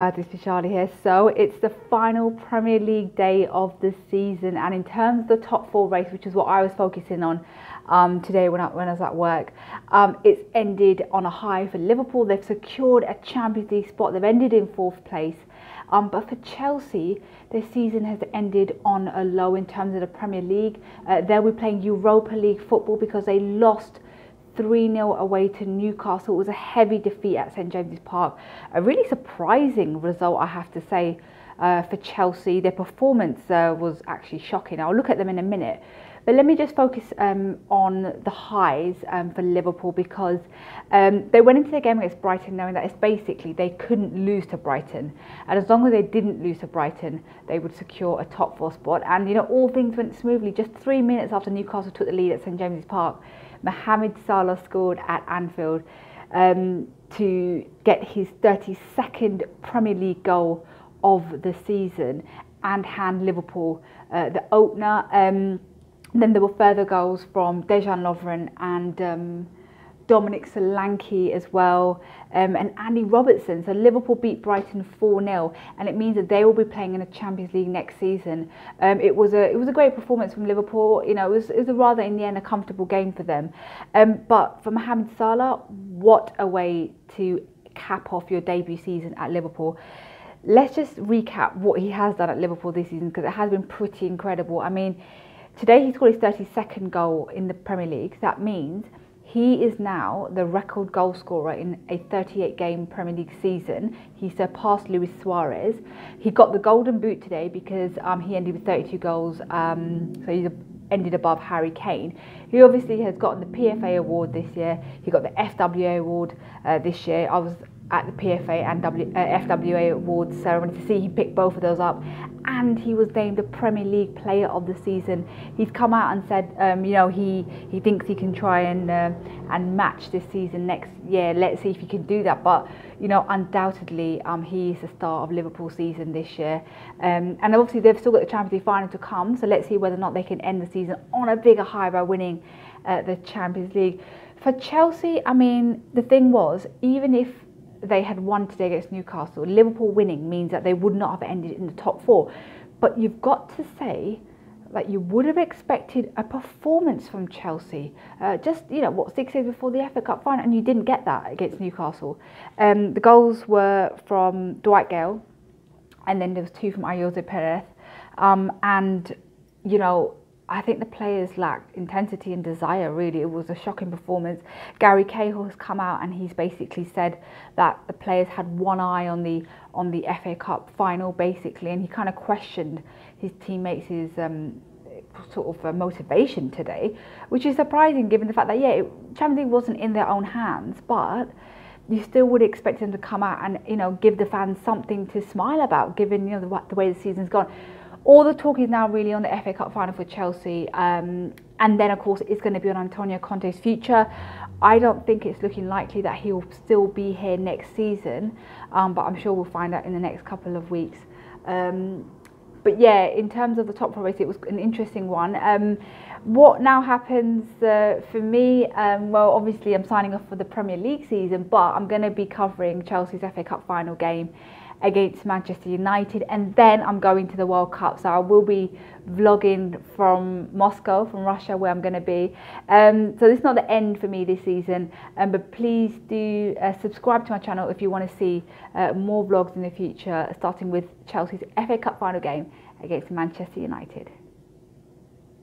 This is Charlie here. So it's the final Premier League day of the season, and in terms of the top four race, which is what I was focusing on today when I was at work, it's ended on a high for Liverpool. They've secured a Champions League spot. They've ended in fourth place. But for Chelsea, their season has ended on a low in terms of the Premier League. They'll be playing Europa League football because they lost 3-0 away to Newcastle. It was a heavy defeat at St James's Park. A really surprising result, I have to say, for Chelsea. Their performance was actually shocking. I'll look at them in a minute. But let me just focus on the highs for Liverpool, because they went into the game against Brighton knowing that it's basically they couldn't lose to Brighton. And as long as they didn't lose to Brighton, they would secure a top four spot. And, you know, all things went smoothly. Just 3 minutes after Newcastle took the lead at St James's Park, Mohamed Salah scored at Anfield to get his 32nd Premier League goal of the season and hand Liverpool the opener. Then there were further goals from Dejan Lovren and Dominic Solanke as well, and Andy Robertson. So Liverpool beat Brighton 4-0, and it means that they will be playing in the Champions League next season. It was a great performance from Liverpool. You know, it was a rather, in the end, a comfortable game for them. But for Mohamed Salah, what a way to cap off your debut season at Liverpool. Let's just recap what he has done at Liverpool this season, because it has been pretty incredible. I mean, today he scored his 32nd goal in the Premier League. That means he is now the record goal scorer in a 38-game Premier League season. He surpassed Luis Suarez. He got the Golden Boot today because he ended with 32 goals, so he's ended above Harry Kane. He obviously has gotten the PFA award this year. He got the FWA award this year. I was at the PFA and FWA awards ceremony to see he picked both of those up, and he was named the Premier League Player of the Season. He's come out and said, you know, he thinks he can try and match this season next year. Let's see if he can do that. But you know, undoubtedly, he is the star of Liverpool's season this year. And obviously, they've still got the Champions League final to come. So let's see whether or not they can end the season on a bigger high by winning the Champions League. For Chelsea, I mean, the thing was, even if they had won today against Newcastle, Liverpool winning means that they would not have ended in the top four. But you've got to say that you would have expected a performance from Chelsea. Just, you know, what, 6 days before the FA Cup final, and you didn't get that against Newcastle. The goals were from Dwight Gale, and then there was 2 from Ayoze Perez. And, you know, I think the players lacked intensity and desire, really. It was a shocking performance. Gary Cahill has come out and he's basically said that the players had one eye on the FA Cup final, basically, and he kind of questioned his teammates' sort of motivation today, which is surprising given the fact that, yeah, Champions League wasn't in their own hands, but you still would expect them to come out and, you know, give the fans something to smile about, given, you know, the way the season's gone. All the talk is now really on the FA Cup final for Chelsea, and then of course it's going to be on Antonio Conte's future. I don't think it's looking likely that he'll still be here next season, but I'm sure we'll find out in the next couple of weeks. But yeah, in terms of the top four race, it was an interesting one. What now happens for me? Well, obviously I'm signing off for the Premier League season, but I'm going to be covering Chelsea's FA Cup final game against Manchester United, and then I'm going to the World Cup, so I will be vlogging from Moscow, from Russia, where I'm going to be. So this is not the end for me this season, but please do subscribe to my channel if you want to see more vlogs in the future, starting with Chelsea's FA Cup final game against Manchester United.